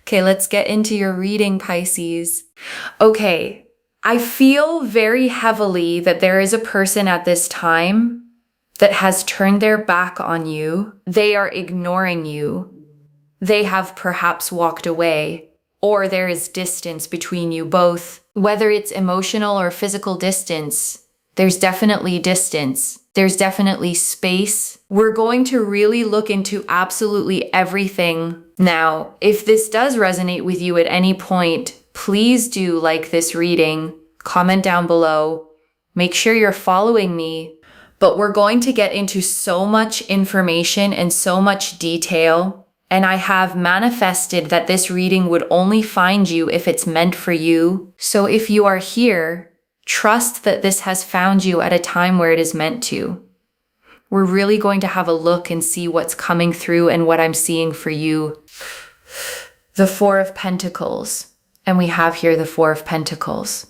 Okay, let's get into your reading, Pisces. Okay, I feel very heavily that there is a person at this time that has turned their back on you. They are ignoring you. They have perhaps walked away, or there is distance between you both. Whether it's emotional or physical distance, there's definitely distance. There's definitely space. We're going to really look into absolutely everything. Now, if this does resonate with you at any point, please do like this reading, comment down below, make sure you're following me. But we're going to get into so much information and so much detail. And I have manifested that this reading would only find you if it's meant for you. So if you are here, trust that this has found you at a time where it is meant to. We're really going to have a look and see what's coming through and what I'm seeing for you. The Four of Pentacles. And we have here the Four of Pentacles.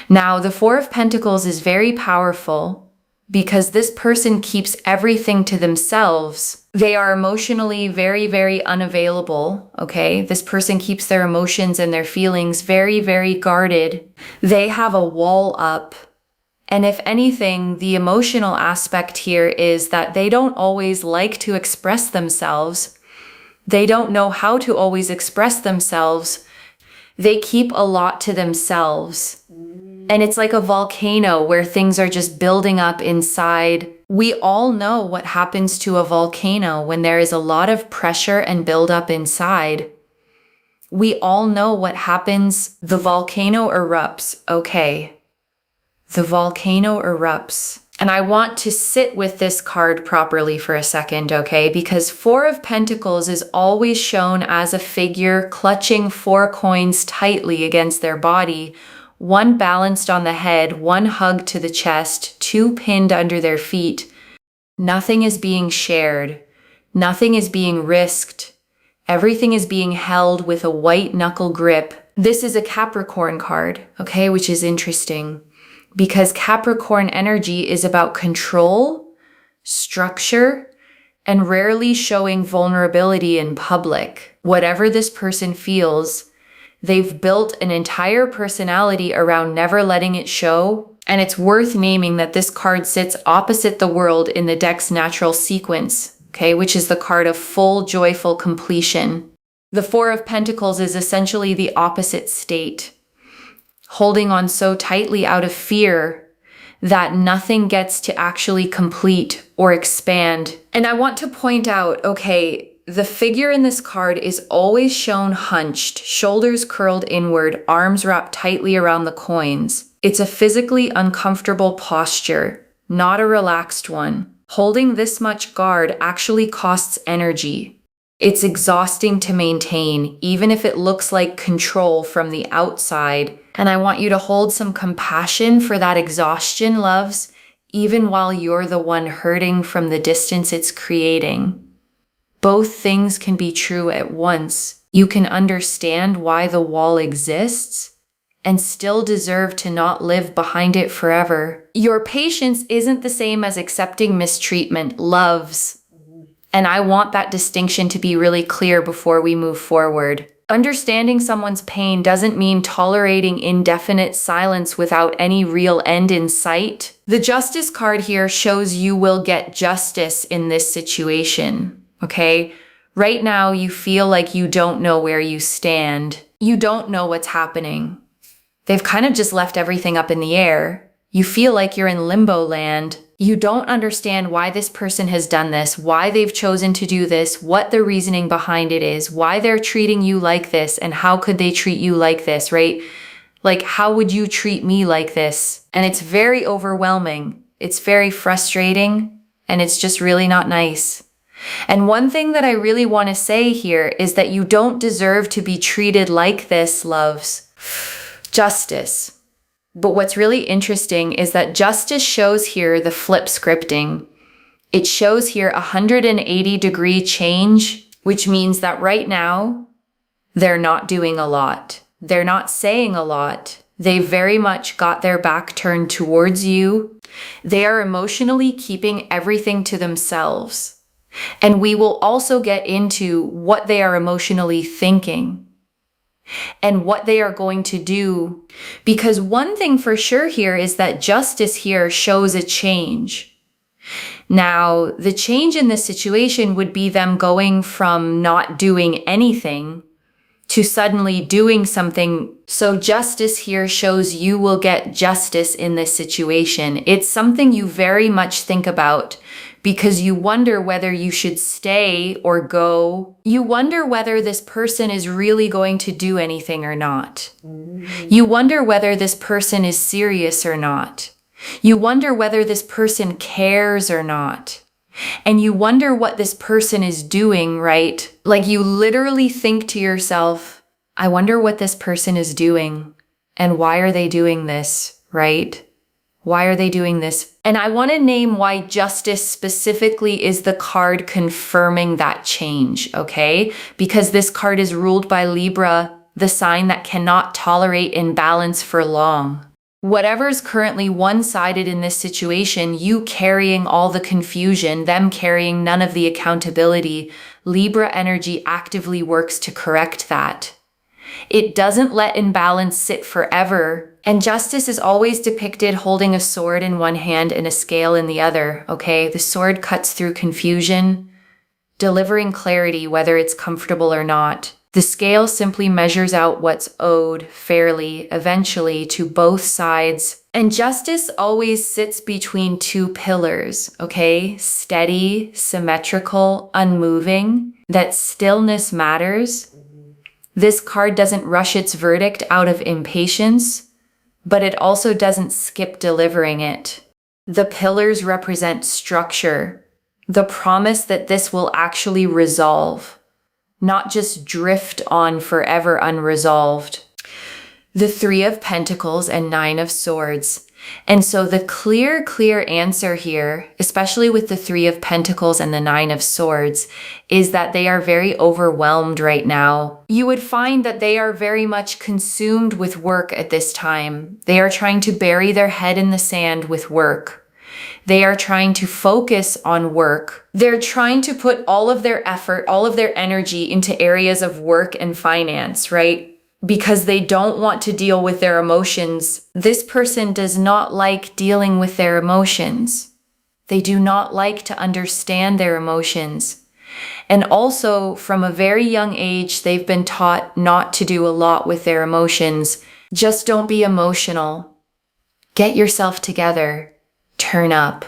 Now, the Four of Pentacles is very powerful because this person keeps everything to themselves. They are emotionally very, very unavailable, okay? This person keeps their emotions and their feelings very, very guarded. They have a wall up. And if anything, the emotional aspect here is that they don't always like to express themselves. They don't know how to always express themselves. They keep a lot to themselves. And it's like a volcano where things are just building up inside. We all know what happens to a volcano when there is a lot of pressure and buildup inside. We all know what happens. The volcano erupts. Okay. The volcano erupts. And I want to sit with this card properly for a second, okay? Because Four of Pentacles is always shown as a figure clutching 4 coins tightly against their body. 1 balanced on the head, 1 hugged to the chest, 2 pinned under their feet. Nothing is being shared. Nothing is being risked. Everything is being held with a white knuckle grip. This is a Capricorn card, okay, which is interesting because Capricorn energy is about control, structure, and rarely showing vulnerability in public. Whatever this person feels, they've built an entire personality around never letting it show, and it's worth naming that this card sits opposite the World in the deck's natural sequence, okay, which is the card of full joyful completion. The Four of Pentacles is essentially the opposite state, holding on so tightly out of fear that nothing gets to actually complete or expand. And I want to point out, okay, the figure in this card is always shown hunched, shoulders curled inward, arms wrapped tightly around the coins. It's a physically uncomfortable posture, not a relaxed one. Holding this much guard actually costs energy. It's exhausting to maintain, even if it looks like control from the outside. And I want you to hold some compassion for that exhaustion, loves, even while you're the one hurting from the distance it's creating. Both things can be true at once. You can understand why the wall exists and still deserve to not live behind it forever. Your patience isn't the same as accepting mistreatment, loves. And I want that distinction to be really clear before we move forward. Understanding someone's pain doesn't mean tolerating indefinite silence without any real end in sight. The Justice card here shows you will get justice in this situation. Okay, right now you feel like you don't know where you stand. You don't know what's happening. They've kind of just left everything up in the air. You feel like you're in limbo land. You don't understand why this person has done this, why they've chosen to do this, what the reasoning behind it is, why they're treating you like this, and how could they treat you like this, right? Like, how would you treat me like this? And it's very overwhelming. It's very frustrating, and it's just really not nice. And one thing that I really want to say here is that you don't deserve to be treated like this, loves. Justice. But what's really interesting is that justice shows here the flip scripting. It shows here a 180-degree change, which means that right now, they're not doing a lot. They're not saying a lot. They very much got their back turned towards you. They are emotionally keeping everything to themselves. And we will also get into what they are emotionally thinking. and what they are going to do. Because one thing for sure here is that justice here shows a change. Now, the change in this situation would be them going from not doing anything to suddenly doing something. So justice here shows you will get justice in this situation. It's something you very much think about because you wonder whether you should stay or go. You wonder whether this person is really going to do anything or not. You wonder whether this person is serious or not. You wonder whether this person cares or not. And you wonder what this person is doing, right? Like you literally think to yourself, I wonder what this person is doing and why are they doing this, right? Why are they doing this? And I want to name why justice specifically is the card confirming that change, okay? Because this card is ruled by Libra, the sign that cannot tolerate imbalance for long. Whatever's currently one-sided in this situation, you carrying all the confusion, them carrying none of the accountability, Libra energy actively works to correct that. It doesn't let imbalance sit forever, and justice is always depicted holding a sword in one hand and a scale in the other, okay? The sword cuts through confusion, delivering clarity whether it's comfortable or not. The scale simply measures out what's owed fairly, eventually, to both sides. And justice always sits between two pillars, okay? Steady, symmetrical, unmoving. That stillness matters. This card doesn't rush its verdict out of impatience, but it also doesn't skip delivering it. The pillars represent structure, the promise that this will actually resolve, not just drift on forever unresolved. The Three of Pentacles and Nine of Swords. And so the clear answer here, especially with the Three of Pentacles and the Nine of Swords, is that they are very overwhelmed right now. You would find that they are very much consumed with work at this time. They are trying to bury their head in the sand with work. They are trying to focus on work. They're trying to put all of their effort, all of their energy into areas of work and finance, right? Because they don't want to deal with their emotions. This person does not like dealing with their emotions. They do not like to understand their emotions. And also, from a very young age, they've been taught not to do a lot with their emotions. Just don't be emotional. Get yourself together. Turn up.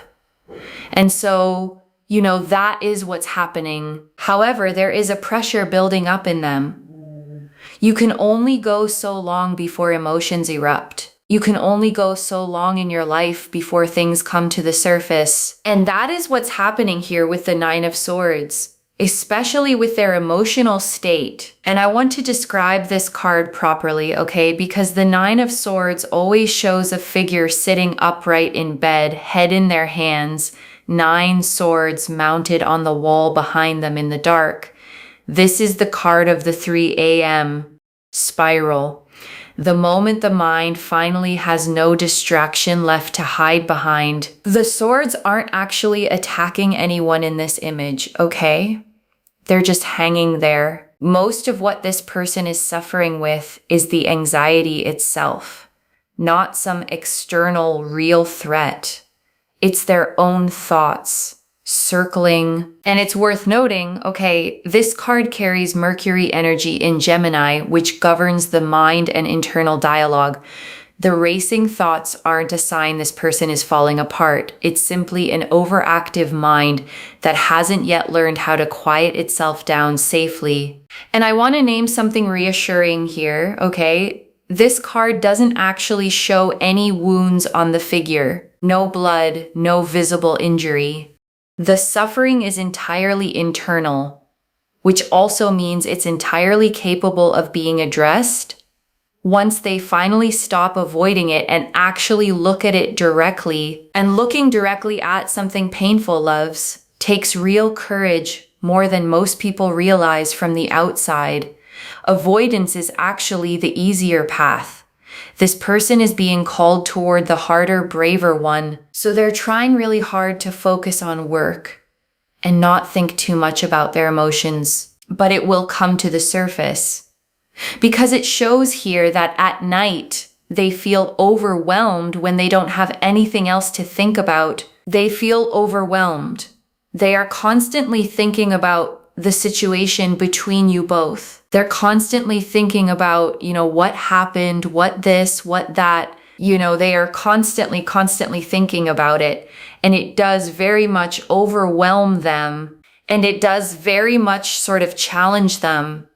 And so, that is what's happening. However, there is a pressure building up in them. You can only go so long before emotions erupt. You can only go so long in your life before things come to the surface. And that is what's happening here with the Nine of Swords, especially with their emotional state. And I want to describe this card properly, okay? Because the Nine of Swords always shows a figure sitting upright in bed, head in their hands, 9 swords mounted on the wall behind them in the dark. This is the card of the 3 a.m. spiral. The moment the mind finally has no distraction left to hide behind. The swords aren't actually attacking anyone in this image, okay? They're just hanging there. Most of what this person is suffering with is the anxiety itself, not some external real threat. It's their own thoughts circling. And it's worth noting, okay, this card carries Mercury energy in Gemini, which governs the mind and internal dialogue. The racing thoughts aren't a sign this person is falling apart. It's simply an overactive mind that hasn't yet learned how to quiet itself down safely. And I want to name something reassuring here, okay? This card doesn't actually show any wounds on the figure. No blood, no visible injury. The suffering is entirely internal, which also means it's entirely capable of being addressed once they finally stop avoiding it and actually look at it directly. And looking directly at something painful, loves, takes real courage, more than most people realize from the outside. Avoidance is actually the easier path. This person is being called toward the harder, braver one. So they're trying really hard to focus on work and not think too much about their emotions. But it will come to the surface. because it shows here that at night they feel overwhelmed when they don't have anything else to think about. They feel overwhelmed. They are constantly thinking about the situation between you both. They're constantly thinking about, what happened, what this, what that. They are constantly thinking about it. And it does very much overwhelm them. And it does very much sort of challenge them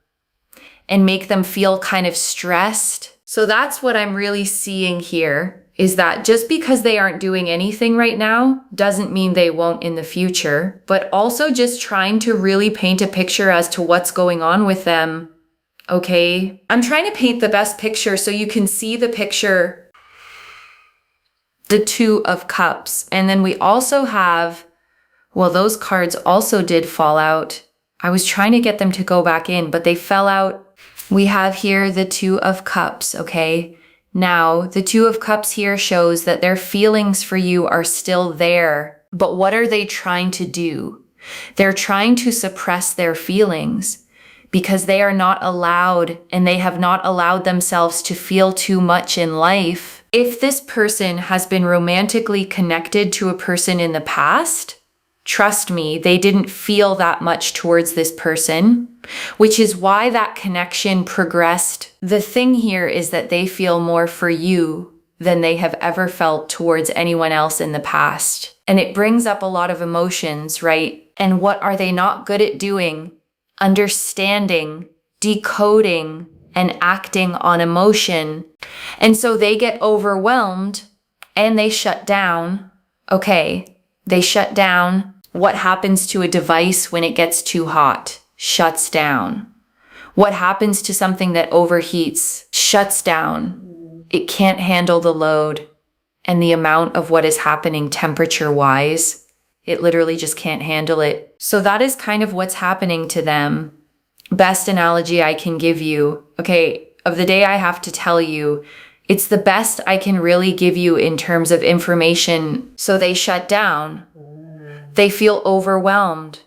and make them feel kind of stressed. So that's what I'm really seeing here, is that just because they aren't doing anything right now doesn't mean they won't in the future, but also just trying to really paint a picture as to what's going on with them. Okay? I'm trying to paint the best picture so you can see the picture, the Two of Cups. And then we also have, those cards also did fall out. I was trying to get them to go back in, but they fell out. We have here the Two of Cups, okay? Now, the Two of Cups here shows that their feelings for you are still there. But what are they trying to do? They're trying to suppress their feelings because they are not allowed, and they have not allowed themselves to feel too much in life. If this person has been romantically connected to a person in the past, trust me, they didn't feel that much towards this person, which is why that connection progressed. The thing here is that they feel more for you than they have ever felt towards anyone else in the past. And it brings up a lot of emotions, right? And what are they not good at doing? Understanding, decoding, and acting on emotion. And so they get overwhelmed and they shut down. Okay, they shut down. What happens to a device when it gets too hot? Shuts down. What happens to something that overheats? Shuts down. It can't handle the load and the amount of what is happening temperature-wise. It literally just can't handle it. So that is kind of what's happening to them. Best analogy I can give you. Okay, of the day I have to tell you, it's the best I can really give you in terms of information. So they shut down. They feel overwhelmed.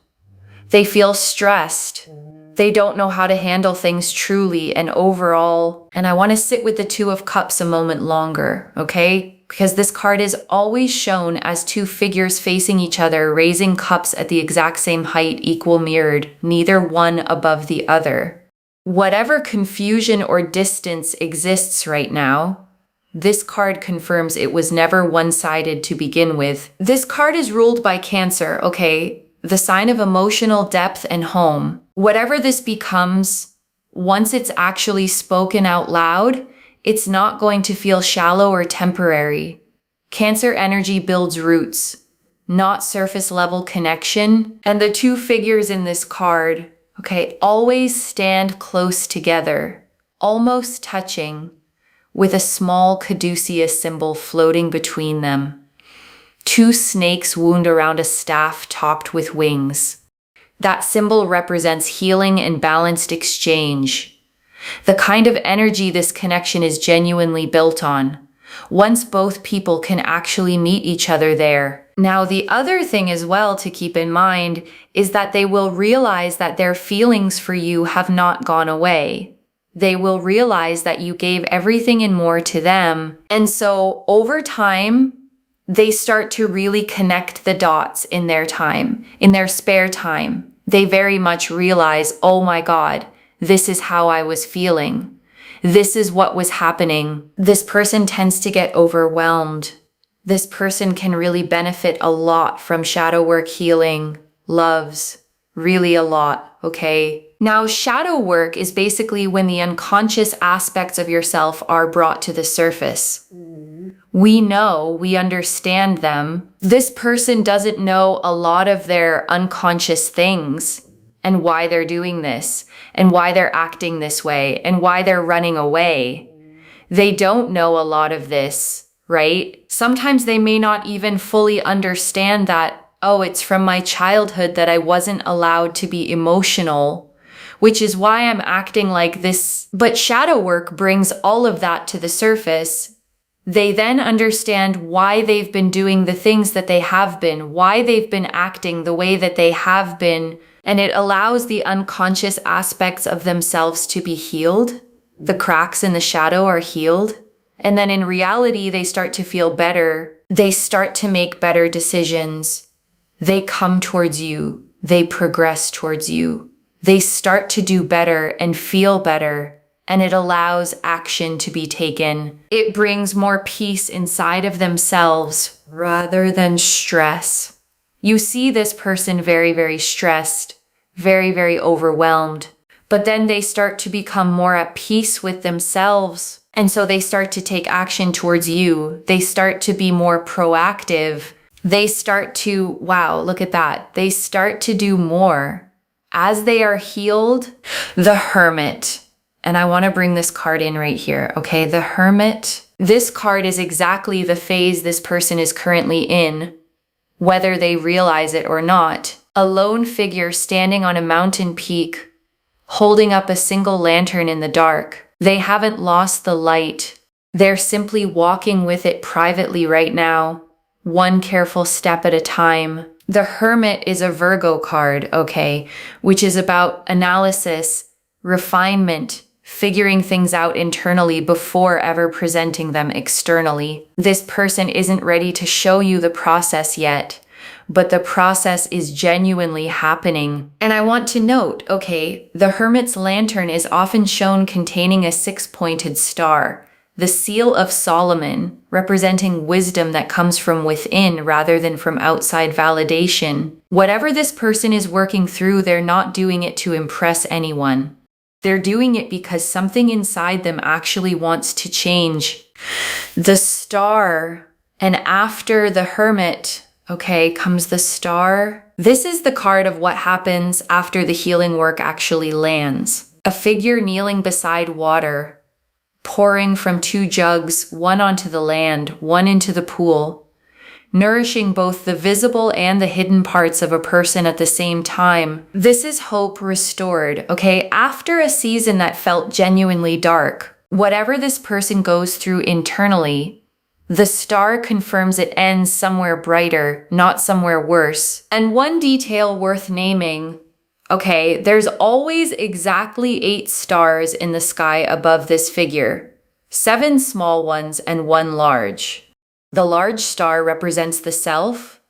They feel stressed. They don't know how to handle things truly and overall. And I want to sit with the Two of Cups a moment longer, okay? Because this card is always shown as two figures facing each other, raising cups at the exact same height, equal mirrored, neither one above the other. Whatever confusion or distance exists right now, this card confirms it was never one-sided to begin with. This card is ruled by Cancer, okay? The sign of emotional depth and home. Whatever this becomes, once it's actually spoken out loud, it's not going to feel shallow or temporary. Cancer energy builds roots, not surface level connection. And the two figures in this card, okay, always stand close together, almost touching, with a small caduceus symbol floating between them. Two snakes wound around a staff topped with wings. That symbol represents healing and balanced exchange. The kind of energy this connection is genuinely built on. Once both people can actually meet each other there. Now, the other thing as well to keep in mind is that they will realize that their feelings for you have not gone away. They will realize that you gave everything and more to them. And so over time, they start to really connect the dots in their time, in their spare time. They very much realize, oh my God, this is how I was feeling. This is what was happening. This person tends to get overwhelmed. This person can really benefit a lot from shadow work healing, loves, really a lot, okay? Now, shadow work is basically when the unconscious aspects of yourself are brought to the surface. We know, we understand them. This person doesn't know a lot of their unconscious things and why they're doing this and why they're acting this way and why they're running away. They don't know a lot of this, right? Sometimes they may not even fully understand that, oh, it's from my childhood that I wasn't allowed to be emotional, which is why I'm acting like this. But shadow work brings all of that to the surface. They then understand why they've been doing the things that they have been, why they've been acting the way that they have been, and it allows the unconscious aspects of themselves to be healed. The cracks in the shadow are healed. And then in reality, they start to feel better. They start to make better decisions. They come towards you. They progress towards you. They start to do better and feel better. And it allows action to be taken. It brings more peace inside of themselves rather than stress. You see this person very, very stressed, very, very overwhelmed. But then they start to become more at peace with themselves. And so they start to take action towards you. They start to be more proactive. They start to, wow, look at that. They start to do more. As they are healed, the Hermit. And I want to bring this card in right here, okay? The Hermit. This card is exactly the phase this person is currently in, whether they realize it or not. A lone figure standing on a mountain peak, holding up a single lantern in the dark. They haven't lost the light. They're simply walking with it privately right now, one careful step at a time. The Hermit is a Virgo card, okay, which is about analysis, refinement, figuring things out internally before ever presenting them externally. This person isn't ready to show you the process yet, but the process is genuinely happening. And I want to note, okay, the Hermit's lantern is often shown containing a 6-pointed star, the seal of Solomon, representing wisdom that comes from within rather than from outside validation. Whatever this person is working through, they're not doing it to impress anyone. They're doing it because something inside them actually wants to change. The star, and after the Hermit, okay, comes the star. This is the card of what happens after the healing work actually lands. A figure kneeling beside water, pouring from 2 jugs, one onto the land, one into the pool, nourishing both the visible and the hidden parts of a person at the same time. This is hope restored, okay? After a season that felt genuinely dark, whatever this person goes through internally, the star confirms it ends somewhere brighter, not somewhere worse. And one detail worth naming, okay, there's always exactly 8 stars in the sky above this figure, 7 small ones and 1 large. The large star represents the self.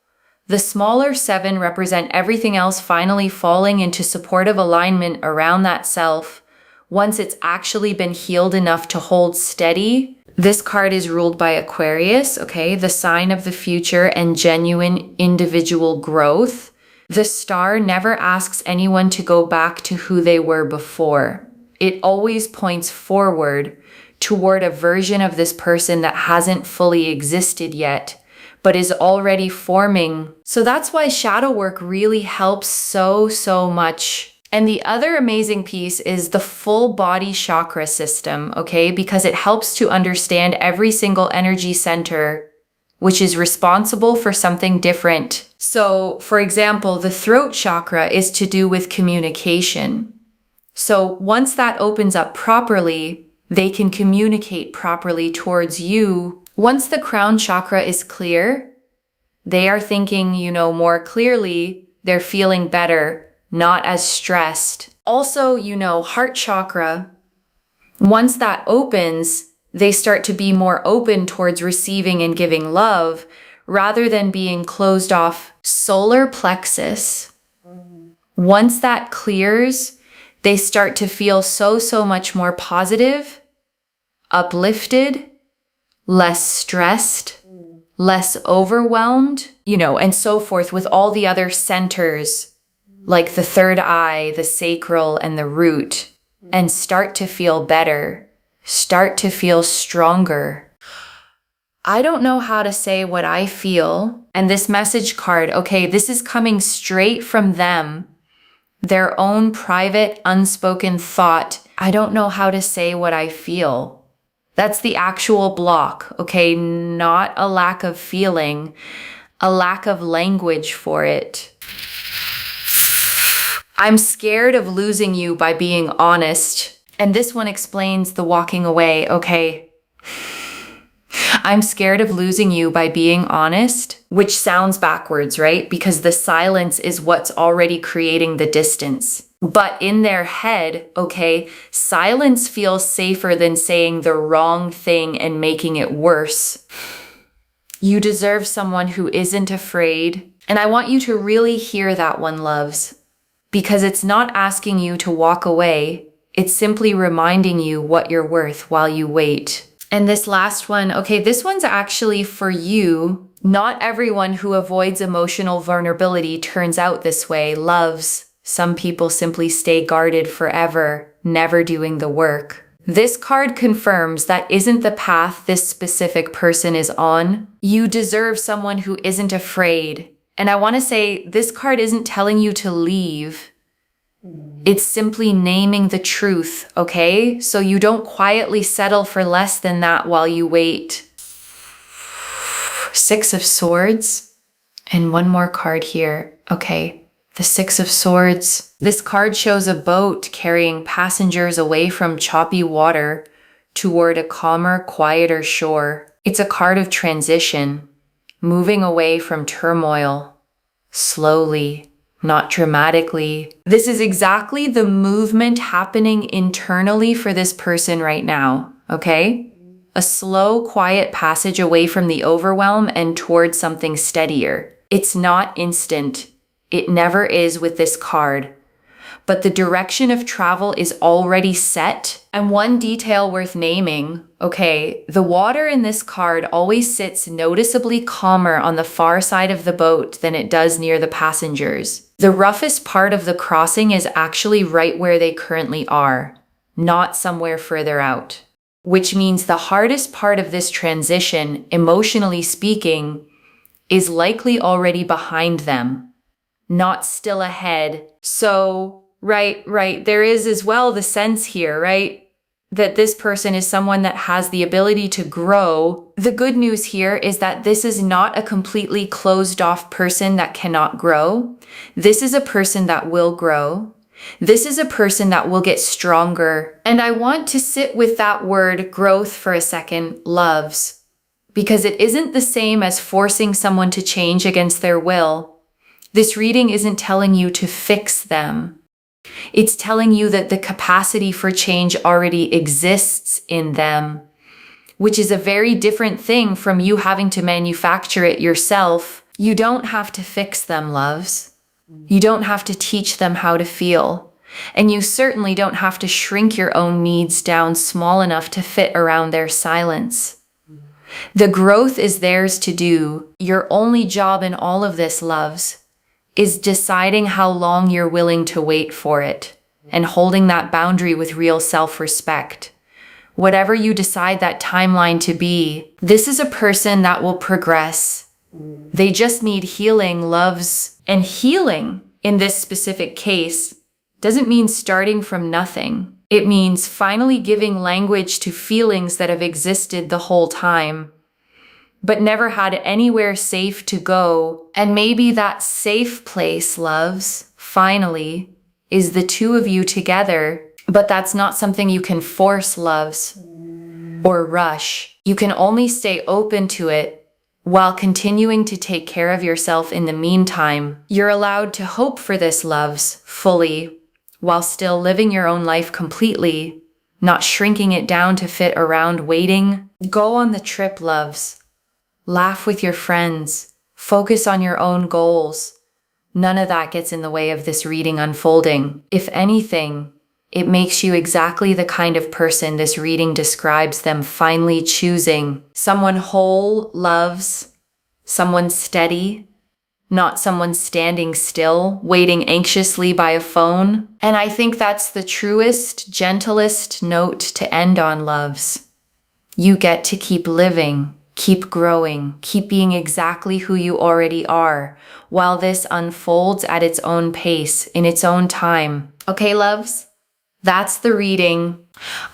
The smaller 7 represent everything else finally falling into supportive alignment around that self once it's actually been healed enough to hold steady. This card is ruled by Aquarius, okay, the sign of the future and genuine individual growth. The star never asks anyone to go back to who they were before. It always points forward toward a version of this person that hasn't fully existed yet, but is already forming. So that's why shadow work really helps so much. And the other amazing piece is the full body chakra system, okay? Because it helps to understand every single energy center, which is responsible for something different. So, for example, the throat chakra is to do with communication. So once that opens up properly, they can communicate properly towards you. Once the crown chakra is clear, they are thinking, more clearly, they're feeling better, not as stressed. Also, heart chakra, once that opens, they start to be more open towards receiving and giving love rather than being closed off. Solar plexus, once that clears, they start to feel so much more positive, uplifted, less stressed, less overwhelmed, and so forth with all the other centers like the third eye, the sacral, and the root, and start to feel better, start to feel stronger. I don't know how to say what I feel. And this message card, okay, this is coming straight from them, their own private, unspoken thought. I don't know how to say what I feel. That's the actual block, okay? Not a lack of feeling, a lack of language for it. I'm scared of losing you by being honest. And this one explains the walking away, okay? I'm scared of losing you by being honest, which sounds backwards, right? Because the silence is what's already creating the distance. But in their head, okay, silence feels safer than saying the wrong thing and making it worse. You deserve someone who isn't afraid. And I want you to really hear that one, loves, because it's not asking you to walk away. It's simply reminding you what you're worth while you wait. And this last one, okay, this one's actually for you. Not everyone who avoids emotional vulnerability turns out this way, loves. Some people simply stay guarded forever, never doing the work. This card confirms that isn't the path this specific person is on. You deserve someone who isn't afraid. And I want to say this card isn't telling you to leave. It's simply naming the truth, okay? So you don't quietly settle for less than that while you wait. Six of Swords. And one more card here. Okay. The Six of Swords. This card shows a boat carrying passengers away from choppy water toward a calmer, quieter shore. It's a card of transition, moving away from turmoil, slowly, not dramatically. This is exactly the movement happening internally for this person right now, okay? A slow, quiet passage away from the overwhelm and towards something steadier. It's not instant. It never is with this card, but the direction of travel is already set. And one detail worth naming, okay, the water in this card always sits noticeably calmer on the far side of the boat than it does near the passengers. The roughest part of the crossing is actually right where they currently are, not somewhere further out, which means the hardest part of this transition, emotionally speaking, is likely already behind them, not still ahead. So, right, there is as well the sense here, right? That this person is someone that has the ability to grow. The good news here is that this is not a completely closed off person that cannot grow. This is a person that will grow. This is a person that will get stronger. And I want to sit with that word growth for a second, loves, because it isn't the same as forcing someone to change against their will. This reading isn't telling you to fix them. It's telling you that the capacity for change already exists in them, which is a very different thing from you having to manufacture it yourself. You don't have to fix them, loves. You don't have to teach them how to feel. And you certainly don't have to shrink your own needs down small enough to fit around their silence. The growth is theirs to do. Your only job in all of this, loves, is deciding how long you're willing to wait for it and holding that boundary with real self-respect. Whatever you decide that timeline to be, this is a person that will progress. They just need healing, loves. And healing, in this specific case, doesn't mean starting from nothing. It means finally giving language to feelings that have existed the whole time, but never had anywhere safe to go. And maybe that safe place, loves, finally, is the two of you together. But that's not something you can force, loves, or rush. You can only stay open to it while continuing to take care of yourself in the meantime. You're allowed to hope for this, loves, fully, while still living your own life completely, not shrinking it down to fit around waiting. Go on the trip, loves. Laugh with your friends. Focus on your own goals. None of that gets in the way of this reading unfolding. If anything, it makes you exactly the kind of person this reading describes them finally choosing. Someone whole, loves. Someone steady. Not someone standing still, waiting anxiously by a phone. And I think that's the truest, gentlest note to end on, loves. You get to keep living. Keep growing, keep being exactly who you already are, while this unfolds at its own pace, in its own time. Okay, loves? That's the reading.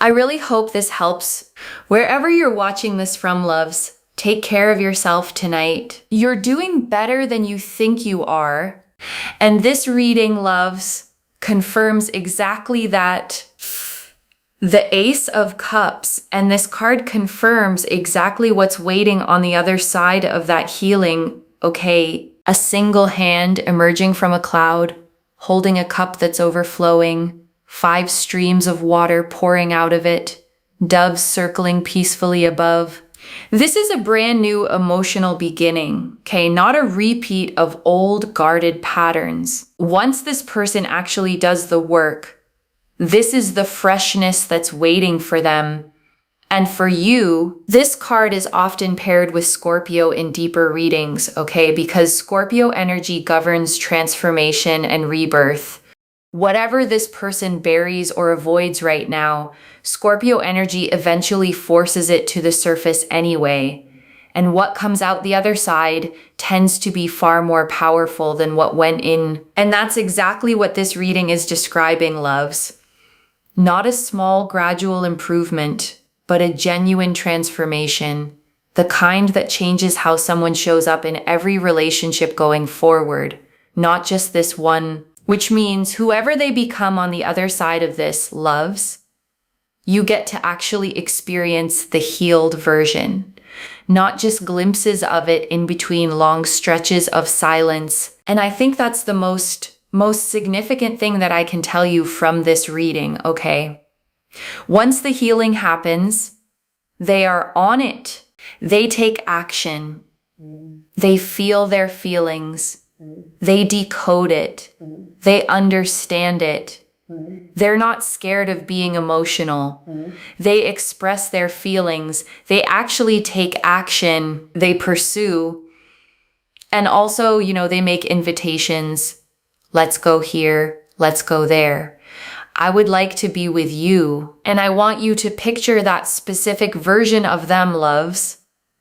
I really hope this helps. Wherever you're watching this from, loves, take care of yourself tonight. You're doing better than you think you are. And this reading, loves, confirms exactly that. The Ace of Cups, and this card confirms exactly what's waiting on the other side of that healing. Okay, a single hand emerging from a cloud, holding a cup that's overflowing, 5 streams of water pouring out of it, doves circling peacefully above. This is a brand new emotional beginning, okay? Not a repeat of old guarded patterns. Once this person actually does the work, this is the freshness that's waiting for them. And for you, this card is often paired with Scorpio in deeper readings, okay? Because Scorpio energy governs transformation and rebirth. Whatever this person buries or avoids right now, Scorpio energy eventually forces it to the surface anyway. And what comes out the other side tends to be far more powerful than what went in. And that's exactly what this reading is describing, loves. Not a small gradual improvement, but a genuine transformation. The kind that changes how someone shows up in every relationship going forward, not just this one. Which means whoever they become on the other side of this, loves, you get to actually experience the healed version, not just glimpses of it in between long stretches of silence. And I think that's the most significant thing that I can tell you from this reading, okay? Once the healing happens, they are on it. They take action. They feel their feelings. They decode it. They understand it. They're not scared of being emotional. They express their feelings. They actually take action. They pursue. And also, they make invitations. Let's go here. Let's go there. I would like to be with you. And I want you to picture that specific version of them, loves.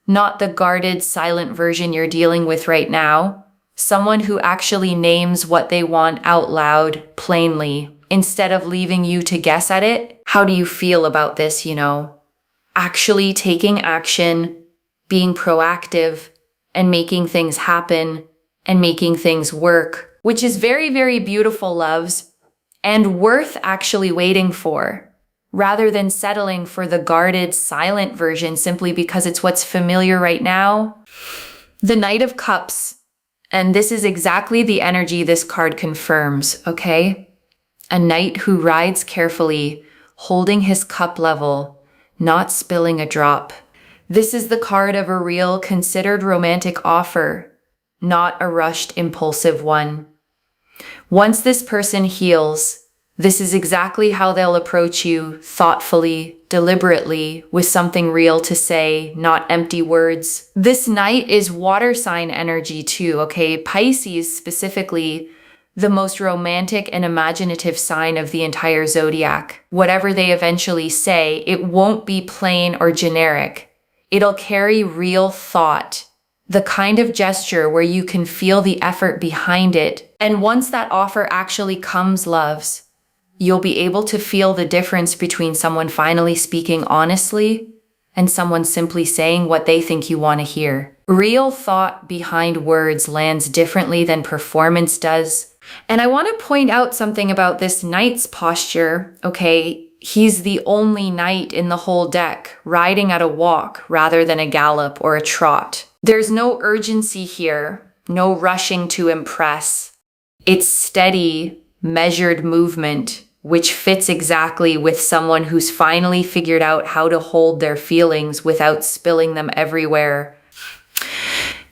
Not the guarded, silent version you're dealing with right now. Someone who actually names what they want out loud, plainly, instead of leaving you to guess at it. How do you feel about this, Actually taking action, being proactive, and making things happen, and making things work, which is very, very beautiful, loves, and worth actually waiting for, rather than settling for the guarded, silent version simply because it's what's familiar right now. The Knight of Cups. And this is exactly the energy this card confirms, okay? A knight who rides carefully, holding his cup level, not spilling a drop. This is the card of a real, considered romantic offer, not a rushed, impulsive one. Once this person heals, this is exactly how they'll approach you, thoughtfully, deliberately, with something real to say, not empty words. This knight is water sign energy too, okay? Pisces specifically, the most romantic and imaginative sign of the entire zodiac. Whatever they eventually say, it won't be plain or generic. It'll carry real thought. The kind of gesture where you can feel the effort behind it. And once that offer actually comes, loves, you'll be able to feel the difference between someone finally speaking honestly and someone simply saying what they think you want to hear. Real thought behind words lands differently than performance does. And I want to point out something about this knight's posture, okay? He's the only knight in the whole deck, riding at a walk rather than a gallop or a trot. There's no urgency here, no rushing to impress. It's steady, measured movement, which fits exactly with someone who's finally figured out how to hold their feelings without spilling them everywhere.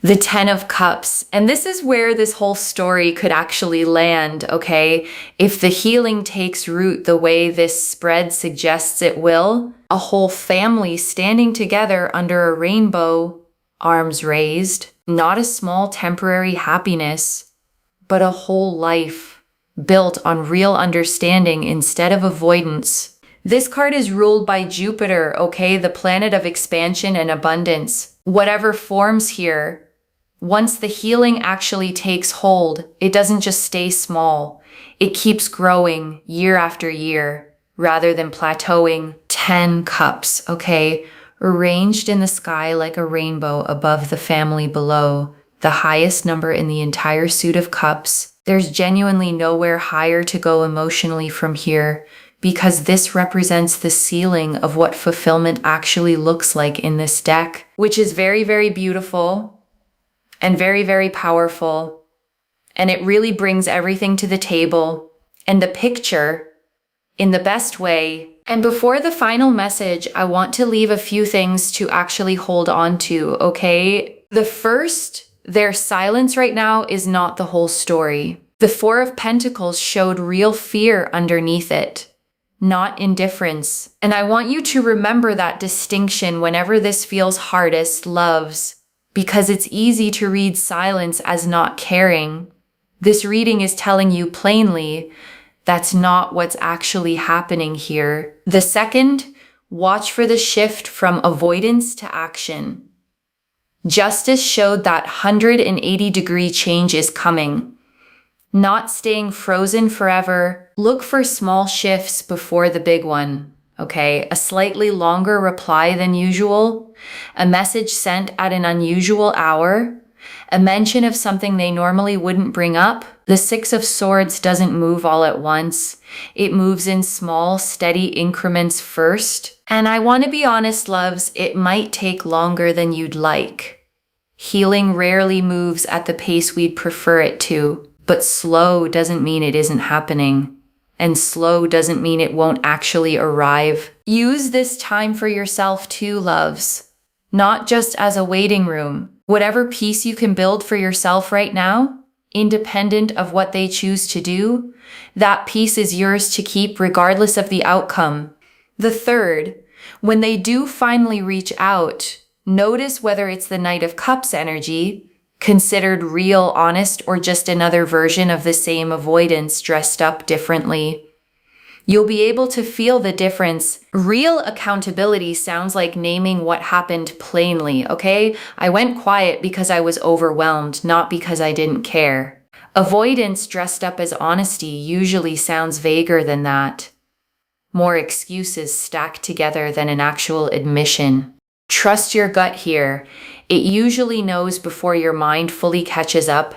The 10 of Cups. And this is where this whole story could actually land, okay? If the healing takes root the way this spread suggests it will, a whole family standing together under a rainbow, arms raised, not a small temporary happiness, but a whole life built on real understanding instead of avoidance. This card is ruled by Jupiter, okay? The planet of expansion and abundance. Whatever forms here, once the healing actually takes hold, it doesn't just stay small. It keeps growing year after year, rather than plateauing. 10 cups, okay? Arranged in the sky like a rainbow above the family below. The highest number in the entire suit of cups. There's genuinely nowhere higher to go emotionally from here, because this represents the ceiling of what fulfillment actually looks like in this deck, which is very, very beautiful and very, very powerful and it really brings everything to the table and the picture in the best way. And before the final message, I want to leave a few things to actually hold on to, okay? The first, their silence right now is not the whole story. The Four of Pentacles showed real fear underneath it, not indifference. And I want you to remember that distinction whenever this feels hardest, loves, because it's easy to read silence as not caring. This reading is telling you plainly that's not what's actually happening here. The second, watch for the shift from avoidance to action. Justice showed that 180-degree change is coming. Not staying frozen forever. Look for small shifts before the big one, okay? A slightly longer reply than usual, a message sent at an unusual hour, a mention of something they normally wouldn't bring up. The Six of Swords doesn't move all at once. It moves in small, steady increments first. And I want to be honest, loves, it might take longer than you'd like. Healing rarely moves at the pace we'd prefer it to, but slow doesn't mean it isn't happening. And slow doesn't mean it won't actually arrive. Use this time for yourself too, loves. Not just as a waiting room. Whatever peace you can build for yourself right now, independent of what they choose to do, that peace is yours to keep regardless of the outcome. The third, when they do finally reach out, notice whether it's the Knight of Cups energy, considered real, honest, or just another version of the same avoidance dressed up differently. You'll be able to feel the difference. Real accountability sounds like naming what happened plainly, okay? I went quiet because I was overwhelmed, not because I didn't care. Avoidance dressed up as honesty usually sounds vaguer than that. More excuses stacked together than an actual admission. Trust your gut here. It usually knows before your mind fully catches up.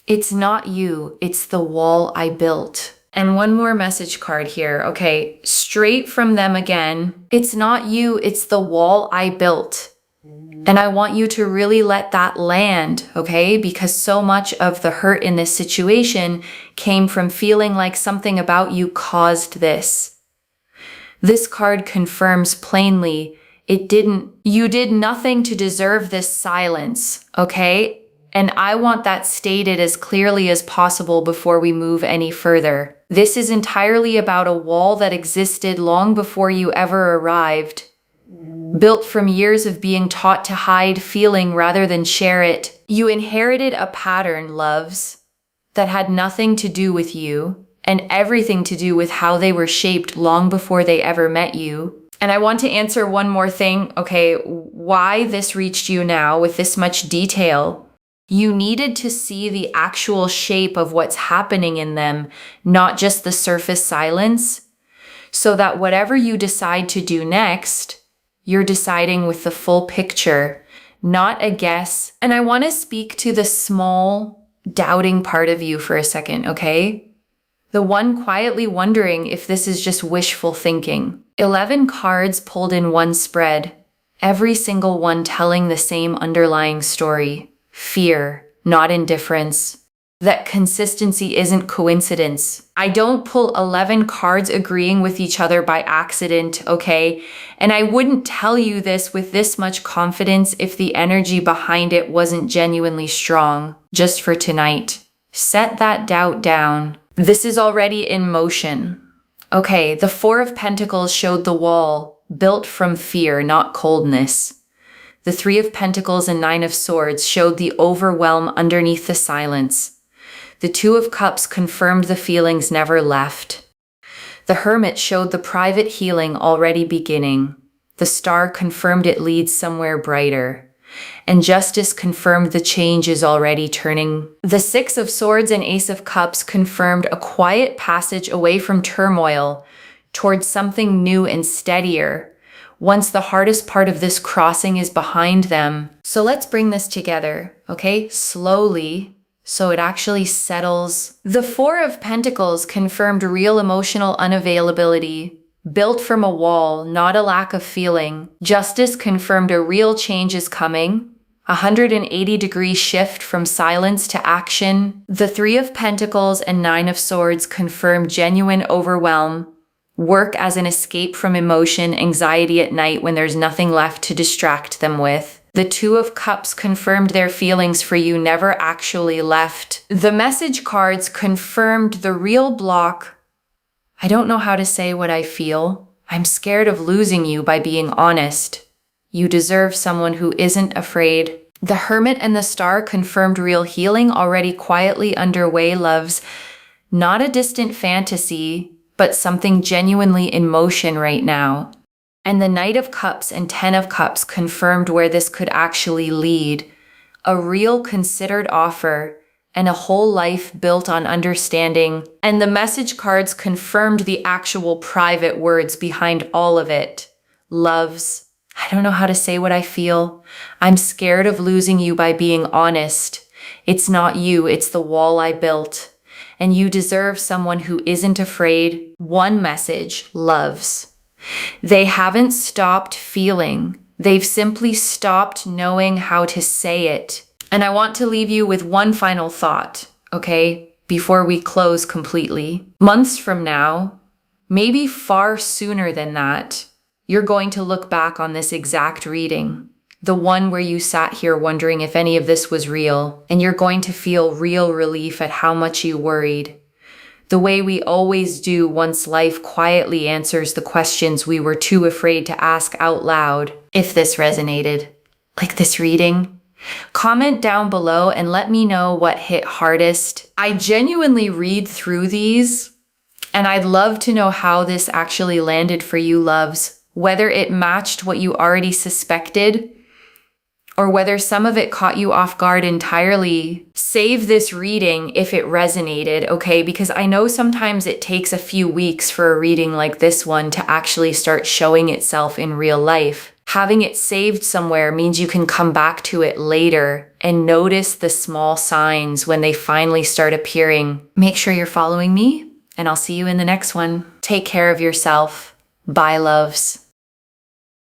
It's not you, it's the wall I built. And one more message card here, okay? Straight from them again. It's not you, it's the wall I built. And I want you to really let that land, okay? Because so much of the hurt in this situation came from feeling like something about you caused this. This card confirms plainly you did nothing to deserve this silence, okay? And I want that stated as clearly as possible before we move any further. This is entirely about a wall that existed long before you ever arrived. Built from years of being taught to hide feeling rather than share it. You inherited a pattern, loves, that had nothing to do with you and everything to do with how they were shaped long before they ever met you. And I want to answer one more thing, okay, why this reached you now with this much detail. You needed to see the actual shape of what's happening in them, not just the surface silence, so that whatever you decide to do next, you're deciding with the full picture, not a guess. And I want to speak to the small, doubting part of you for a second, okay? The one quietly wondering if this is just wishful thinking. 11 cards pulled in one spread, every single one telling the same underlying story. Fear, not indifference. That consistency isn't coincidence. I don't pull 11 cards agreeing with each other by accident, okay? And I wouldn't tell you this with this much confidence if the energy behind it wasn't genuinely strong. Just for tonight. Set that doubt down. This is already in motion. Okay, the Four of Pentacles showed the wall, built from fear, not coldness. The Three of Pentacles and Nine of Swords showed the overwhelm underneath the silence. The Two of Cups confirmed the feelings never left. The Hermit showed the private healing already beginning. The Star confirmed it leads somewhere brighter. And Justice confirmed the change is already turning. The Six of Swords and Ace of Cups confirmed a quiet passage away from turmoil towards something new and steadier. Once the hardest part of this crossing is behind them. So let's bring this together, okay? Slowly, so it actually settles. The Four of Pentacles confirmed real emotional unavailability, built from a wall, not a lack of feeling. Justice confirmed a real change is coming, 180-degree shift from silence to action. The Three of Pentacles and Nine of Swords confirm genuine overwhelm, work as an escape from emotion, anxiety at night when there's nothing left to distract them with. The Two of Cups confirmed their feelings for you never actually left. The message cards confirmed the real block. I don't know how to say what I feel. I'm scared of losing you by being honest. You deserve someone who isn't afraid. The Hermit and the Star confirmed real healing already quietly underway, loves. Not a distant fantasy, but something genuinely in motion right now. And the Knight of Cups and Ten of Cups confirmed where this could actually lead. A real considered offer and a whole life built on understanding. And the message cards confirmed the actual private words behind all of it. Loves, I don't know how to say what I feel. I'm scared of losing you by being honest. It's not you, it's the wall I built. And you deserve someone who isn't afraid. One message, loves. They haven't stopped feeling. They've simply stopped knowing how to say it. And I want to leave you with one final thought, okay? Before we close completely. Months from now, maybe far sooner than that, you're going to look back on this exact reading. The one where you sat here wondering if any of this was real, and you're going to feel real relief at how much you worried. The way we always do once life quietly answers the questions we were too afraid to ask out loud. If this resonated, like this reading, comment down below and let me know what hit hardest. I genuinely read through these, and I'd love to know how this actually landed for you, loves. Whether it matched what you already suspected, or whether some of it caught you off guard entirely. Save this reading if it resonated, okay? Because I know sometimes it takes a few weeks for a reading like this one to actually start showing itself in real life. Having it saved somewhere means you can come back to it later and notice the small signs when they finally start appearing. Make sure you're following me, and I'll see you in the next one. Take care of yourself. Bye, loves.